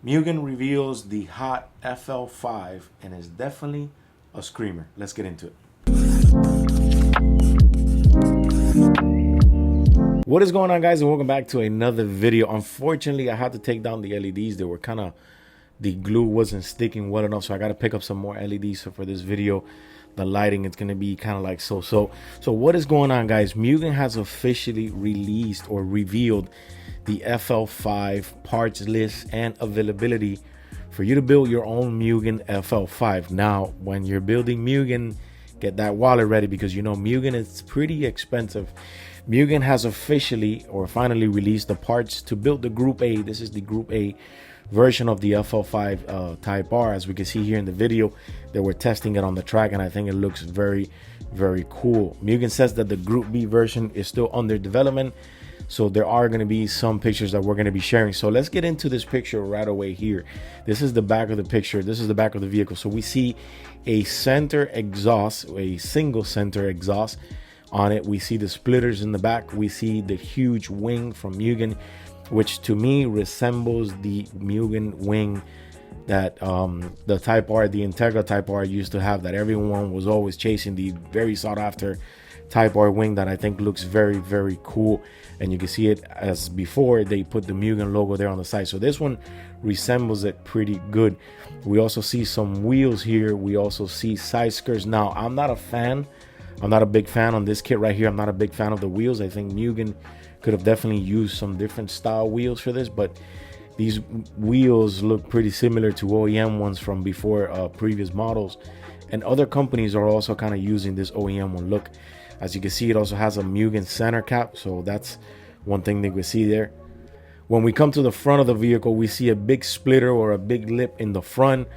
Mugen reveals the hot FL5 and is definitely a screamer. Let's get into it. What is going on, guys, and welcome back to another video. Unfortunately, I had to take down the LEDs. They were the glue wasn't sticking well enough, so I got to pick up some more LEDs. So for this video, the lighting is going to be kind of like so what is going on, guys? Mugen has officially released or revealed the FL5 parts list and availability for you to build your own Mugen FL5. Now, when you're building Mugen, get that wallet ready, because you know Mugen is pretty expensive. Mugen has officially or finally released the parts to build the Group A. This is the Group A version of the FL5 Type R. As we can see here in the video, they were testing it on the track, and I think it looks very cool. Mugen says that the Group B version is still under development, so there are going to be some pictures that we're going to be sharing. So let's get into this picture right away here. This is the back of the picture. This is the back of the vehicle. So we see a center exhaust, a single center exhaust on it. We see the splitters in the back. We see the huge wing from Mugen, which to me resembles the Mugen wing that the Type R, the Integra Type R used to have, that everyone was always chasing, the very sought after Type R wing that I think looks very cool. And you can see it as before, they put the Mugen logo there on the side. So this one resembles it pretty good. We also see some wheels here. We also see side skirts. Now, I'm not a big fan on this kit right here. I'm not a big fan of the wheels. I think Mugen could have definitely used some different style wheels for this, but these wheels look pretty similar to OEM ones from before, previous models, and other companies are also kind of using this OEM one look. As you can see, it also has a Mugen center cap, so that's one thing that we see there. When we come to the front of the vehicle, we see a big splitter or a big lip in the front.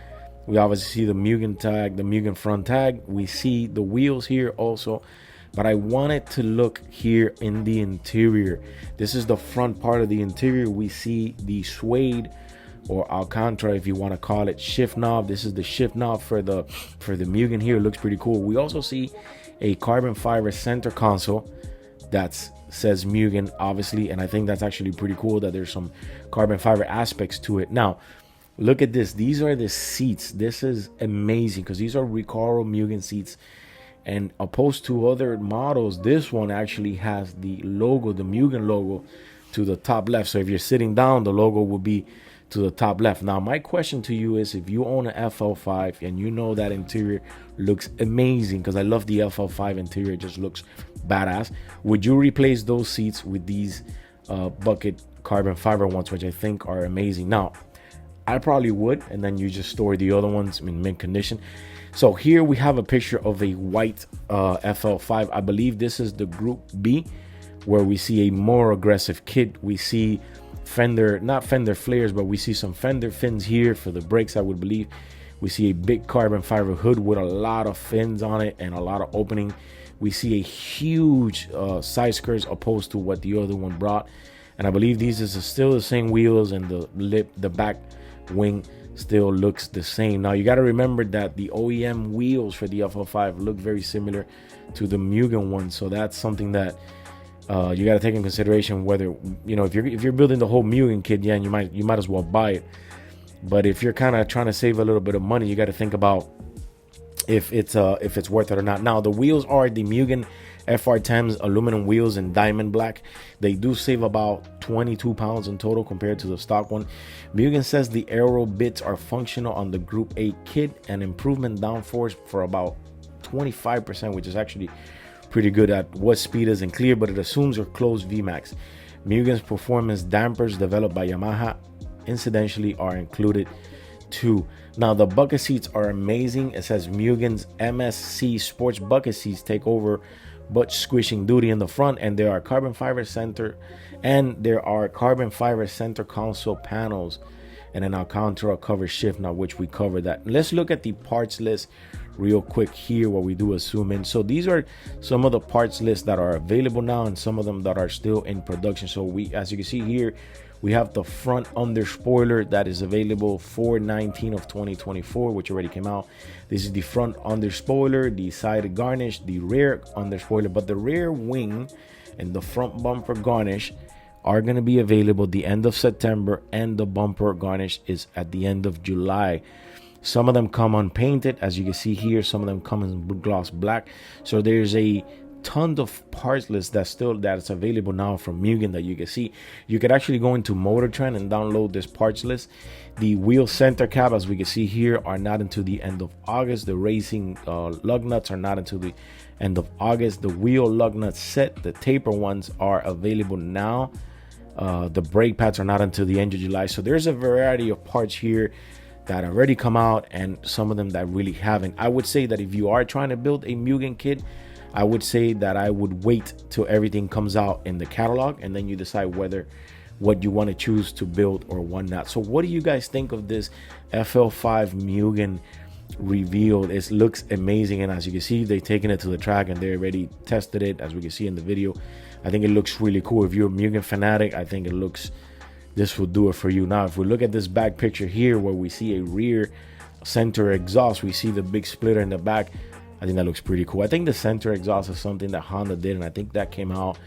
We obviously see the Mugen tag, the Mugen front tag. We see the wheels here also, but I wanted to look here in the interior. This is the front part of the interior. We see the suede or Alcantara, if you want to call it, shift knob. This is the shift knob for the Mugen here. It looks pretty cool. We also see a carbon fiber center console that says Mugen, obviously, and I think that's actually pretty cool that there's some carbon fiber aspects to it. Now, look at this. These are the seats. This is amazing because these are Recaro Mugen seats. And opposed to other models, this one actually has the logo, the Mugen logo, to the top left. So if you're sitting down, the logo will be to the top left. Now, my question to you is, if you own an FL5 and you know that interior looks amazing, because I love the FL5 interior, it just looks badass, would you replace those seats with these bucket carbon fiber ones, which I think are amazing? Now, I probably would, and then you just store the other ones in mint condition. So here we have a picture of a white FL5. I believe this is the Group B, where we see a more aggressive kit. We see not fender flares, but we see some fender fins here for the brakes, I would believe. We see a big carbon fiber hood with a lot of fins on it and a lot of opening. We see a huge side skirts opposed to what the other one brought. And I believe these is still the same wheels, and the back wing still looks the same. Now, you got to remember that the OEM wheels for the FL5 look very similar to the Mugen one, so that's something that you got to take in consideration. Whether, you know, if you're building the whole Mugen kit, yeah, you might as well buy it. But if you're kind of trying to save a little bit of money, you got to think about if it's worth it or not. Now, the wheels are the Mugen FR10s aluminum wheels in diamond black. They do save about 22 pounds in total compared to the stock one. Mugen says the aero bits are functional on the Group A kit, and improvement downforce for about 25%, which is actually pretty good at what speed isn't clear, but it assumes your closed VMAX. Mugen's performance dampers developed by Yamaha incidentally are included too. Now, the bucket seats are amazing. It says Mugen's MSC sports bucket seats take over butt squishing duty in the front, and there are carbon fiber center console panels and an Alcantara cover shift knob, which we covered that. Let's look at the parts list real quick here while we do a zoom in. So these are some of the parts lists that are available now, and some of them that are still in production. So as you can see here, we have the front under spoiler that is available for 19 of 2024, which already came out. This is the front under spoiler, the side garnish, the rear under spoiler, but the rear wing and the front bumper garnish are going to be available the end of September, and the bumper garnish is at the end of July. Some of them come unpainted, as you can see here. Some of them come in gloss black. So there's a ton of parts list that's available now from Mugen that you can see. You could actually go into Motor Trend and download this parts list. The wheel center cap, as we can see here, are not until the end of August. The racing lug nuts are not until the end of August. The wheel lug nut set, the taper ones, are available now. The brake pads are not until the end of July. So there's a variety of parts here that already come out, and some of them that really haven't. I would say that if you are trying to build a Mugen kit, I would say that I would wait till everything comes out in the catalog, and then you decide what you want to choose to build or what not. So what do you guys think of this FL5 Mugen reveal? It looks amazing, and as you can see, they've taken it to the track and they already tested it, as we can see in the video. I think it looks really cool. If you're a Mugen fanatic, I think this will do it for you. Now, if we look at this back picture here, where we see a rear center exhaust, we see the big splitter in the back. I think that looks pretty cool. I think the center exhaust is something that Honda did, and I think that came out,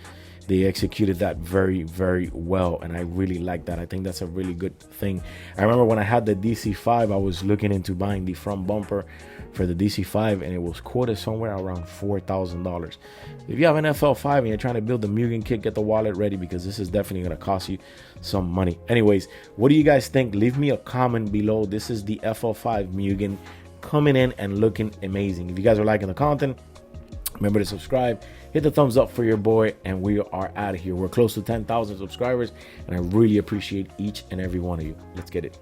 they executed that very, very well, and I really like that. I think that's a really good thing. I remember when I had the DC5, I was looking into buying the front bumper for the DC5, and it was quoted somewhere around $4,000. If you have an FL5 and you're trying to build the Mugen kit, get the wallet ready, because this is definitely going to cost you some money. Anyways, what do you guys think? Leave me a comment below. This is the FL5 Mugen coming in and looking amazing. If you guys are liking the content, remember to subscribe, hit the thumbs up for your boy, and we are out of here. We're close to 10,000 subscribers, and I really appreciate each and every one of you. Let's get it.